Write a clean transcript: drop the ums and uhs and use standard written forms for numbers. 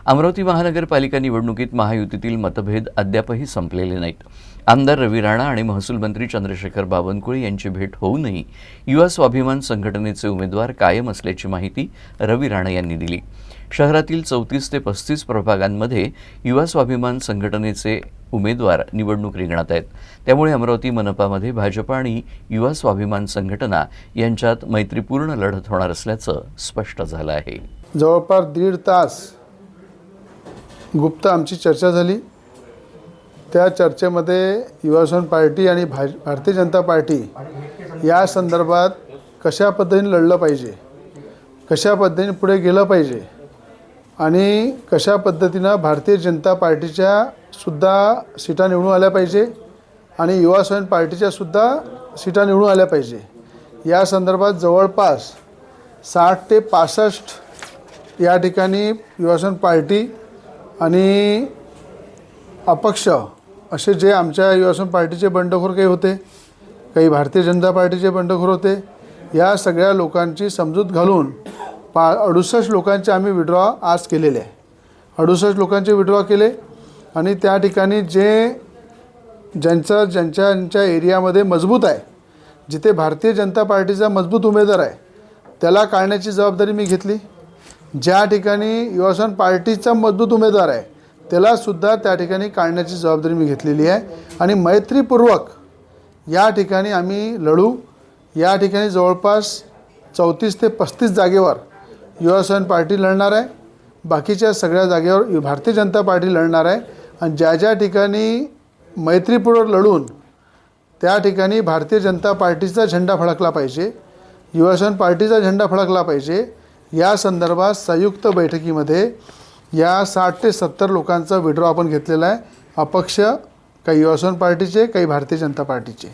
अमरावती महानगरपालिका निवडणुकीत महायुतीतील मतभेद अद्यापही संपलेले नाहीत। आमदार रवी राणा आणि महसूल मंत्री चंद्रशेखर बावनकुळे यांची भेट होऊनही युवा स्वाभिमान संघटनेचे उमेदवार कायम असल्याची माहिती रवी राणा यांनी दिली। शहरातील 34 ते 35 प्रभागांमध्ये युवा स्वाभिमान संघटनेचे उमेदवार निवडणूक रिंगणात आहेत। त्यामुळे अमरावती मनपामध्ये भाजप आणि युवा स्वाभिमान संघटना यांच्यात मैत्रीपूर्ण लढत होणार असल्याचं स्पष्ट झालं आहे। जवळपास 1.5 तास गुप्त आमची चर्चा झाली। त्या चर्चेमध्ये युवा स्वाभिमान पार्टी आणि भारतीय जनता पार्टी या संदर्भात कशा पद्धतीने लढलं पाहिजे, कशा पद्धतीने पुढे गेलं पाहिजे आणि कशा पद्धतीनं भारतीय जनता पार्टीच्या सुद्धा सीटा निवडून आल्या पाहिजे आणि युवा स्वाभिमान पार्टीच्या सुद्धा सीटा निवडून आल्या पाहिजे या संदर्भात जवळपास 60 ते 65 या ठिकाणी युवा स्वाभिमान पार्टी आणि अपक्ष असे जे आमच्या युवा स्वाभिमान पार्टीचे बंडखोर काही होते, काही भारतीय जनता पार्टीचे बंडखोर होते, या सगळ्या लोकांची समजूत घालून 68 लोकांचे आम्ही विड्रॉ आज केलेले आहे। 68 लोकांचे विड्रॉ केले आणि त्या ठिकाणी ज्यांच्या एरियामध्ये मजबूत आहे, जिथे भारतीय जनता पार्टीचा मजबूत उमेदवार आहे त्याला काढण्याची जबाबदारी मी घेतली। ज्या ठिकाणी युवा स्वाभिमान पार्टीचा मजबूत उमेदवार आहे त्यालासुद्धा त्या ठिकाणी काढण्याची जबाबदारी मी घेतलेली आहे आणि मैत्रीपूर्वक या ठिकाणी आम्ही लढू। या ठिकाणी जवळपास 34 ते 35 जागेवर युवा स्वाभिमान पार्टी लढणार आहे, बाकीच्या सगळ्या जागेवर भारतीय जनता पार्टी लढणार आहे आणि ज्या ठिकाणी मैत्रीपूर्वक लढून त्या ठिकाणी भारतीय जनता पार्टीचा झेंडा फडकला पाहिजे, युवा स्वाभिमान पार्टीचा झेंडा फडकला पाहिजे या संदर्भात संयुक्त बैठकीमध्ये या 60 ते 70 लोकांचा विड्रॉ आपण घेतलेला आहे। अपक्ष, काही युवा स्वाभिमान पार्टीचे, काही भारतीय जनता पार्टीचे।